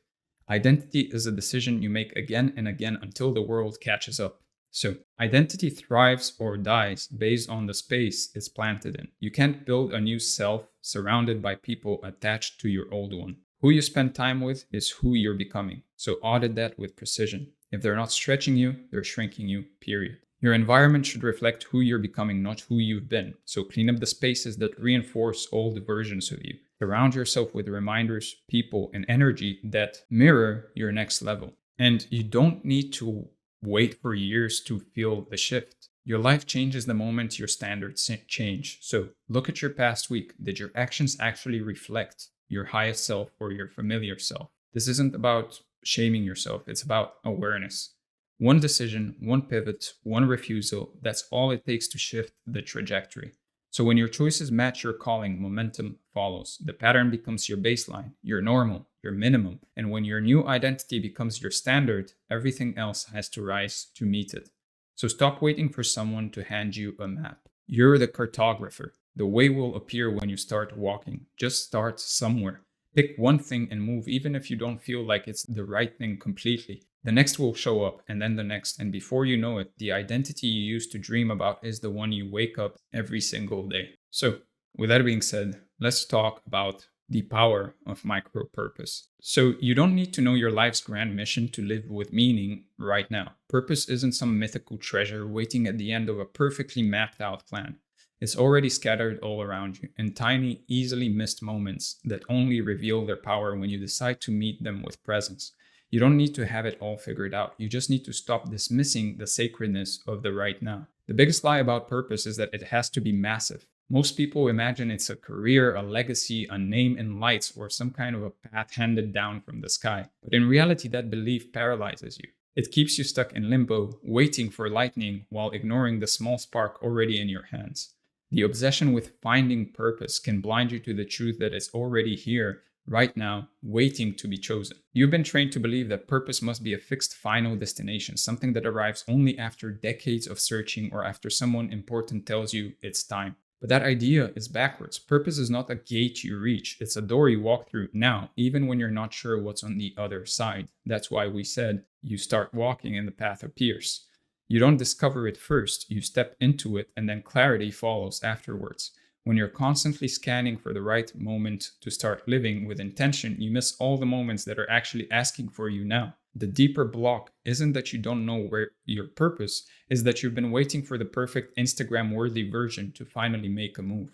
Identity is a decision you make again and again until the world catches up. So identity thrives or dies based on the space it's planted in. You can't build a new self surrounded by people attached to your old one. Who you spend time with is who you're becoming. So audit that with precision. If they're not stretching you, they're shrinking you, period. Your environment should reflect who you're becoming, not who you've been. So clean up the spaces that reinforce old versions of you. Surround yourself with reminders, people, and energy that mirror your next level. And you don't need to wait for years to feel the shift. Your life changes the moment your standards change. So look at your past week. Did your actions actually reflect your highest self or your familiar self? This isn't about shaming yourself. It's about awareness. One decision, one pivot, one refusal, that's all it takes to shift the trajectory. So when your choices match your calling, momentum follows. The pattern becomes your baseline, your normal, your minimum. And when your new identity becomes your standard, everything else has to rise to meet it. So stop waiting for someone to hand you a map. You're the cartographer. The way will appear when you start walking. Just start somewhere. Pick one thing and move, even if you don't feel like it's the right thing completely. The next will show up, and then the next, and before you know it, the identity you used to dream about is the one you wake up every single day. So, with that being said, let's talk about the power of micro-purpose. So, you don't need to know your life's grand mission to live with meaning right now. Purpose isn't some mythical treasure waiting at the end of a perfectly mapped out plan. It's already scattered all around you in tiny, easily missed moments that only reveal their power when you decide to meet them with presence. You don't need to have it all figured out. You just need to stop dismissing the sacredness of the right now. The biggest lie about purpose is that it has to be massive. Most people imagine it's a career, a legacy, a name in lights, or some kind of a path handed down from the sky. But in reality, that belief paralyzes you. It keeps you stuck in limbo, waiting for lightning while ignoring the small spark already in your hands. The obsession with finding purpose can blind you to the truth that it's already here, right now, waiting to be chosen. You've been trained to believe that purpose must be a fixed final destination, something that arrives only after decades of searching or after someone important tells you it's time. But that idea is backwards. Purpose is not a gate you reach. It's a door you walk through now, even when you're not sure what's on the other side. That's why we said you start walking and the path appears. You don't discover it first, you step into it, and then clarity follows afterwards. When you're constantly scanning for the right moment to start living with intention, you miss all the moments that are actually asking for you now. The deeper block isn't that you don't know where your purpose is, that you've been waiting for the perfect Instagram-worthy version to finally make a move.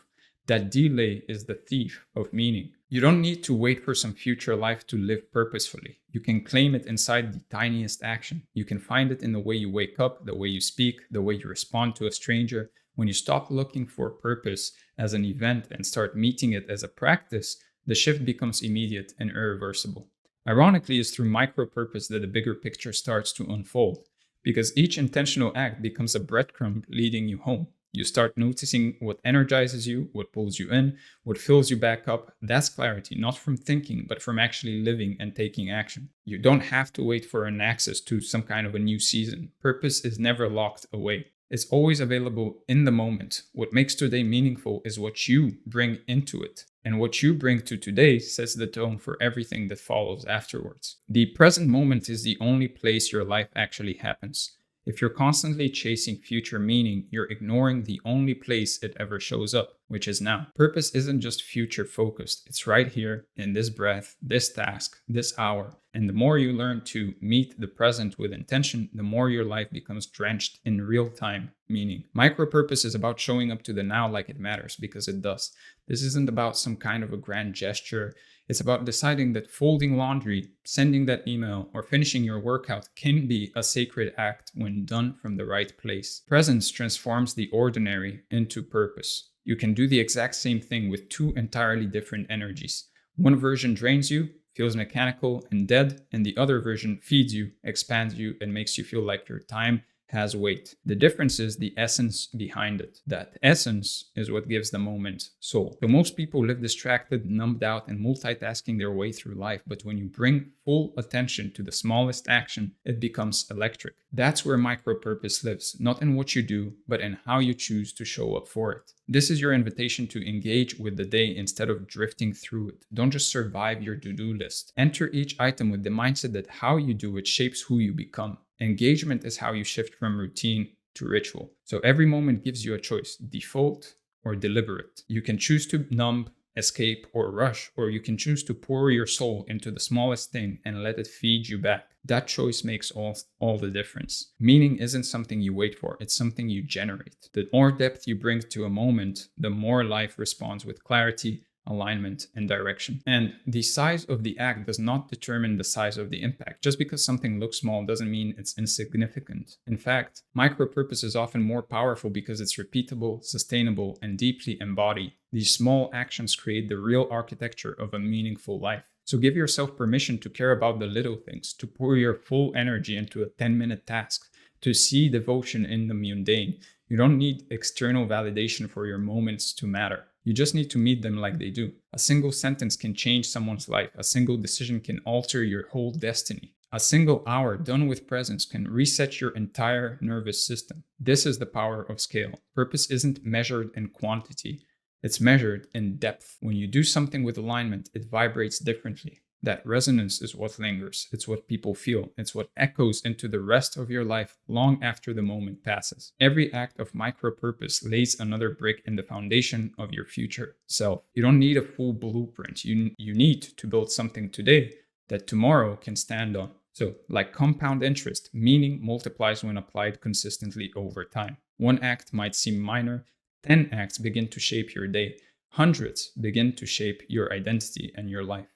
That delay is the thief of meaning. You don't need to wait for some future life to live purposefully. You can claim it inside the tiniest action. You can find it in the way you wake up, the way you speak, the way you respond to a stranger. When you stop looking for purpose as an event and start meeting it as a practice, the shift becomes immediate and irreversible. Ironically, it's through micro-purpose that the bigger picture starts to unfold, because each intentional act becomes a breadcrumb leading you home. You start noticing what energizes you, what pulls you in, what fills you back up. That's clarity, not from thinking, but from actually living and taking action. You don't have to wait for an access to some kind of a new season. Purpose is never locked away. It's always available in the moment. What makes today meaningful is what you bring into it. And what you bring to today sets the tone for everything that follows afterwards. The present moment is the only place your life actually happens. If you're constantly chasing future meaning, you're ignoring the only place it ever shows up, which is now. Purpose isn't just future focused. It's right here in this breath, this task, this hour. And the more you learn to meet the present with intention, the more your life becomes drenched in real-time meaning. Micro-purpose is about showing up to the now like it matters, because it does. This isn't about some kind of a grand gesture. It's about deciding that folding laundry, sending that email, or finishing your workout can be a sacred act when done from the right place. Presence transforms the ordinary into purpose. You can do the exact same thing with two entirely different energies. One version drains you, feels mechanical and dead, and the other version feeds you, expands you, and makes you feel like your time has weight. The difference is the essence behind it. That essence is what gives the moment soul. So most people live distracted, numbed out, and multitasking their way through life. But when you bring full attention to the smallest action, it becomes electric. That's where micro-purpose lives, not in what you do, but in how you choose to show up for it. This is your invitation to engage with the day instead of drifting through it. Don't just survive your to-do list. Enter each item with the mindset that how you do it shapes who you become. Engagement is how you shift from routine to ritual. So every moment gives you a choice, default or deliberate. You can choose to numb, escape, or rush, or you can choose to pour your soul into the smallest thing and let it feed you back. That choice makes all the difference. Meaning isn't something you wait for, it's something you generate. The more depth you bring to a moment, the more life responds with clarity, alignment, and direction. And the size of the act does not determine the size of the impact. Just because something looks small doesn't mean it's insignificant. In fact, micro-purpose is often more powerful because it's repeatable, sustainable, and deeply embodied. These small actions create the real architecture of a meaningful life. So give yourself permission to care about the little things, to pour your full energy into a 10-minute task, to see devotion in the mundane. You don't need external validation for your moments to matter. You just need to meet them like they do. A single sentence can change someone's life. A single decision can alter your whole destiny. A single hour done with presence can reset your entire nervous system. This is the power of scale. Purpose isn't measured in quantity. It's measured in depth. When you do something with alignment, it vibrates differently. That resonance is what lingers. It's what people feel. It's what echoes into the rest of your life long after the moment passes. Every act of micro-purpose lays another brick in the foundation of your future self. You don't need a full blueprint. You need to build something today that tomorrow can stand on. So, like compound interest, meaning multiplies when applied consistently over time. One act might seem minor. 10 acts begin to shape your day. Hundreds begin to shape your identity and your life.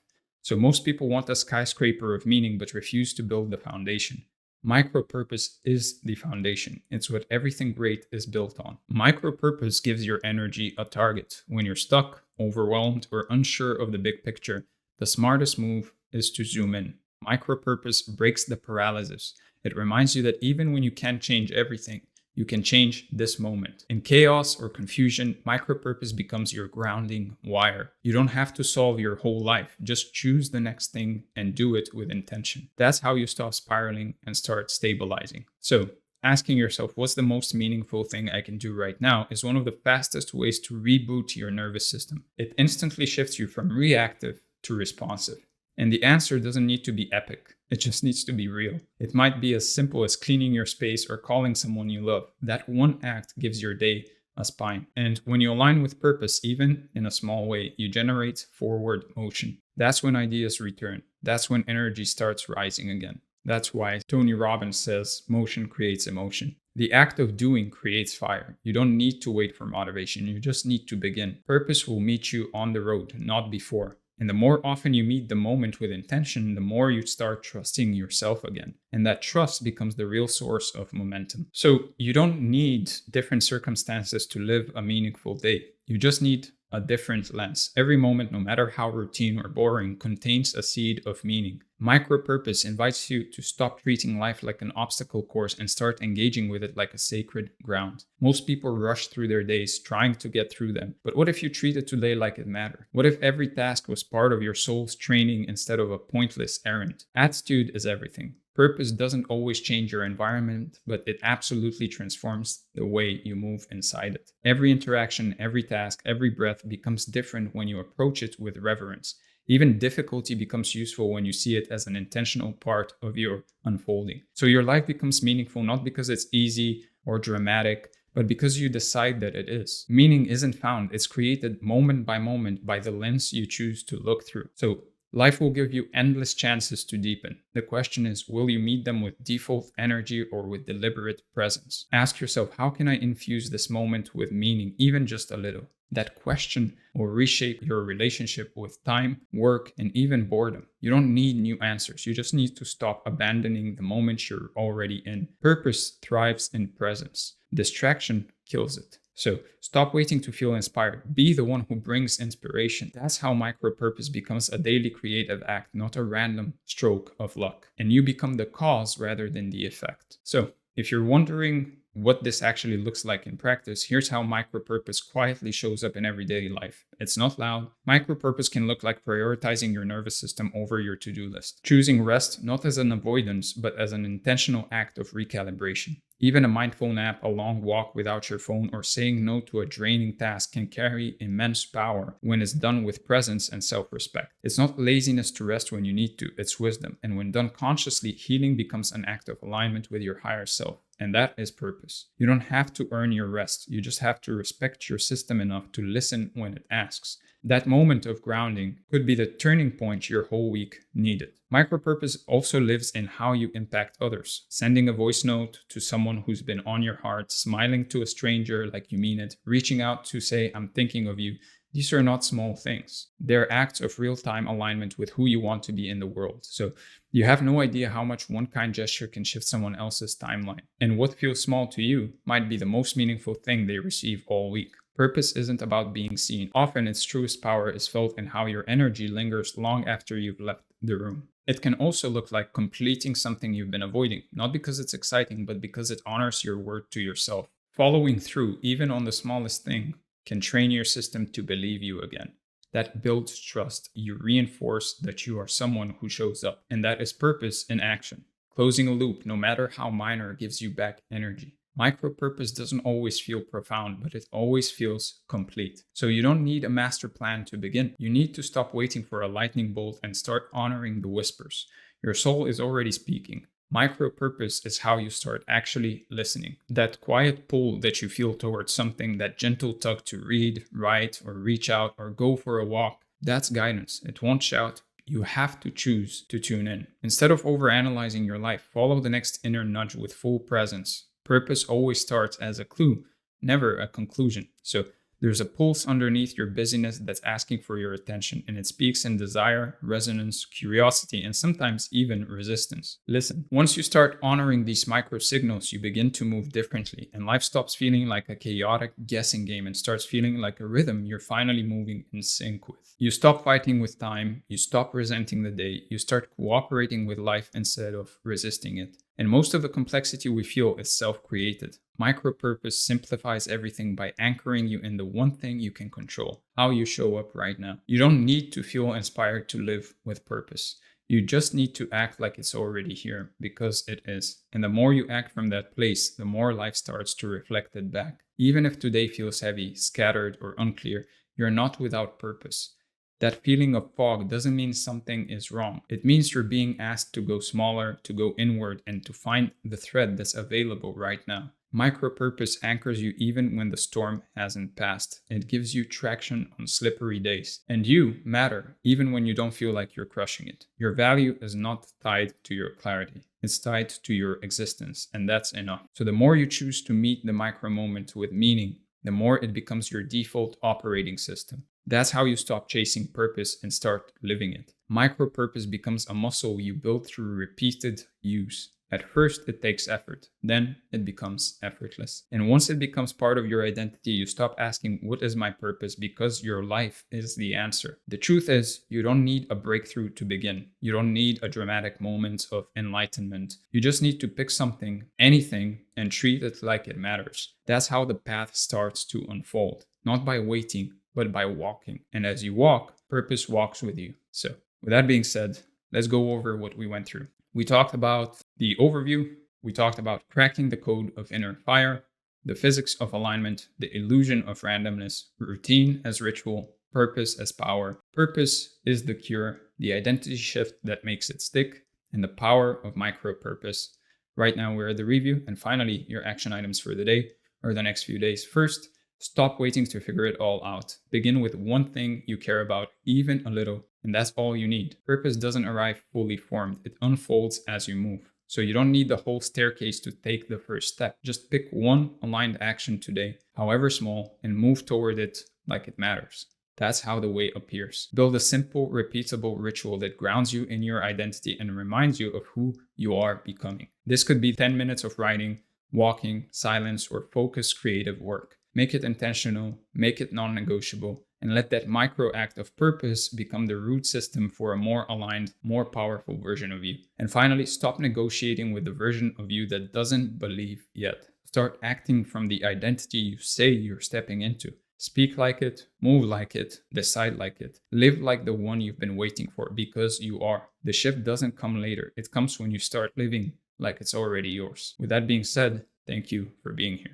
So most people want a skyscraper of meaning but refuse to build the foundation. Micro purpose is the foundation. It's what everything great is built on. Micro purpose gives your energy a target. When you're stuck, overwhelmed, or unsure of the big picture, the smartest move is to zoom in. Micro purpose breaks the paralysis. It reminds you that even when you can't change everything, you can change this moment. In chaos or confusion, micro-purpose becomes your grounding wire. You don't have to solve your whole life. Just choose the next thing and do it with intention. That's how you stop spiraling and start stabilizing. So, asking yourself, what's the most meaningful thing I can do right now, is one of the fastest ways to reboot your nervous system. It instantly shifts you from reactive to responsive. And the answer doesn't need to be epic. It just needs to be real. It might be as simple as cleaning your space or calling someone you love. That one act gives your day a spine. And when you align with purpose, even in a small way, you generate forward motion. That's when ideas return. That's when energy starts rising again. That's why Tony Robbins says motion creates emotion. The act of doing creates fire. You don't need to wait for motivation. You just need to begin. Purpose will meet you on the road, not before. And the more often you meet the moment with intention, the more you start trusting yourself again. And that trust becomes the real source of momentum. So you don't need different circumstances to live a meaningful day. You just need a different lens. Every moment, no matter how routine or boring, contains a seed of meaning. Micro-purpose invites you to stop treating life like an obstacle course and start engaging with it like a sacred ground. Most people rush through their days trying to get through them. But what if you treated today like it mattered? What if every task was part of your soul's training instead of a pointless errand? Attitude is everything. Purpose doesn't always change your environment, but it absolutely transforms the way you move inside it. Every interaction, every task, every breath becomes different when you approach it with reverence. Even difficulty becomes useful when you see it as an intentional part of your unfolding. So your life becomes meaningful not because it's easy or dramatic, but because you decide that it is. Meaning isn't found, it's created moment by the lens you choose to look through. So life will give you endless chances to deepen. The question is, will you meet them with default energy or with deliberate presence? Ask yourself, how can I infuse this moment with meaning, even just a little? That question will reshape your relationship with time, work, and even boredom. You don't need new answers. You just need to stop abandoning the moment you're already in. Purpose thrives in presence. Distraction kills it. So stop waiting to feel inspired. Be the one who brings inspiration. That's how micro-purpose becomes a daily creative act, not a random stroke of luck. And you become the cause rather than the effect. So if you're wondering what this actually looks like in practice, here's how micro-purpose quietly shows up in everyday life. It's not loud. Micro-purpose can look like prioritizing your nervous system over your to-do list. Choosing rest not as an avoidance, but as an intentional act of recalibration. Even a mindful nap, a long walk without your phone, or saying no to a draining task can carry immense power when it's done with presence and self-respect. It's not laziness to rest when you need to, it's wisdom. And when done consciously, healing becomes an act of alignment with your higher self. And that is purpose. You don't have to earn your rest. You just have to respect your system enough to listen when it asks. That moment of grounding could be the turning point your whole week needed. Micropurpose also lives in how you impact others. Sending a voice note to someone who's been on your heart, smiling to a stranger like you mean it, reaching out to say, I'm thinking of you. These are not small things. They're acts of real-time alignment with who you want to be in the world. So you have no idea how much one kind gesture can shift someone else's timeline. And what feels small to you might be the most meaningful thing they receive all week. Purpose isn't about being seen. Often its truest power is felt in how your energy lingers long after you've left the room. It can also look like completing something you've been avoiding, not because it's exciting, but because it honors your word to yourself. Following through, even on the smallest thing, can train your system to believe you again. That builds trust. You reinforce that you are someone who shows up, and that is purpose in action. Closing a loop, no matter how minor, gives you back energy. Micro-purpose doesn't always feel profound, but it always feels complete. So you don't need a master plan to begin. You need to stop waiting for a lightning bolt and start honoring the whispers. Your soul is already speaking. Micro-purpose is how you start actually listening. That quiet pull that you feel towards something, that gentle tug to read, write, or reach out, or go for a walk, that's guidance. It won't shout. You have to choose to tune in. Instead of overanalyzing your life, follow the next inner nudge with full presence. Purpose always starts as a clue, never a conclusion. So There's a pulse underneath your busyness that's asking for your attention, and it speaks in desire, resonance, curiosity, and sometimes even resistance. Listen, once you start honoring these micro signals, you begin to move differently, and life stops feeling like a chaotic guessing game and starts feeling like a rhythm you're finally moving in sync with. You stop fighting with time, you stop resenting the day, you start cooperating with life instead of resisting it. And most of the complexity we feel is self-created. Micro-purpose simplifies everything by anchoring you in the one thing you can control, how you show up right now. You don't need to feel inspired to live with purpose. You just need to act like it's already here, because it is. And the more you act from that place, the more life starts to reflect it back. Even if today feels heavy, scattered, or unclear, you're not without purpose. That feeling of fog doesn't mean something is wrong. It means you're being asked to go smaller, to go inward, and to find the thread that's available right now. Micro-purpose anchors you even when the storm hasn't passed. It gives you traction on slippery days. And you matter even when you don't feel like you're crushing it. Your value is not tied to your clarity. It's tied to your existence, and that's enough. So the more you choose to meet the micro moment with meaning, the more it becomes your default operating system. That's how you stop chasing purpose and start living it. Micro-purpose becomes a muscle you build through repeated use. At first, it takes effort. Then it becomes effortless. And once it becomes part of your identity, you stop asking, what is my purpose? Because your life is the answer. The truth is, you don't need a breakthrough to begin. You don't need a dramatic moment of enlightenment. You just need to pick something, anything, and treat it like it matters. That's how the path starts to unfold. Not by waiting, but by walking. And as you walk, purpose walks with you. So, with that being said, let's go over what we went through. We talked about the overview. We talked about cracking the code of inner fire, the physics of alignment, the illusion of randomness, routine as ritual, purpose as power. Purpose is the cure, the identity shift that makes it stick, and the power of micro-purpose. Right now, we're at the review. And finally, your action items for the day or the next few days. First, stop waiting to figure it all out. Begin with one thing you care about, even a little, and that's all you need. Purpose doesn't arrive fully formed. It unfolds as you move. So you don't need the whole staircase to take the first step. Just pick one aligned action today, however small, and move toward it like it matters. That's how the way appears. Build a simple, repeatable ritual that grounds you in your identity and reminds you of who you are becoming. This could be 10 minutes of writing, walking, silence, or focused creative work. Make it intentional, make it non-negotiable, and let that micro act of purpose become the root system for a more aligned, more powerful version of you. And finally, stop negotiating with the version of you that doesn't believe yet. Start acting from the identity you say you're stepping into. Speak like it, move like it, decide like it. Live like the one you've been waiting for, because you are. The shift doesn't come later. It comes when you start living like it's already yours. With that being said, thank you for being here.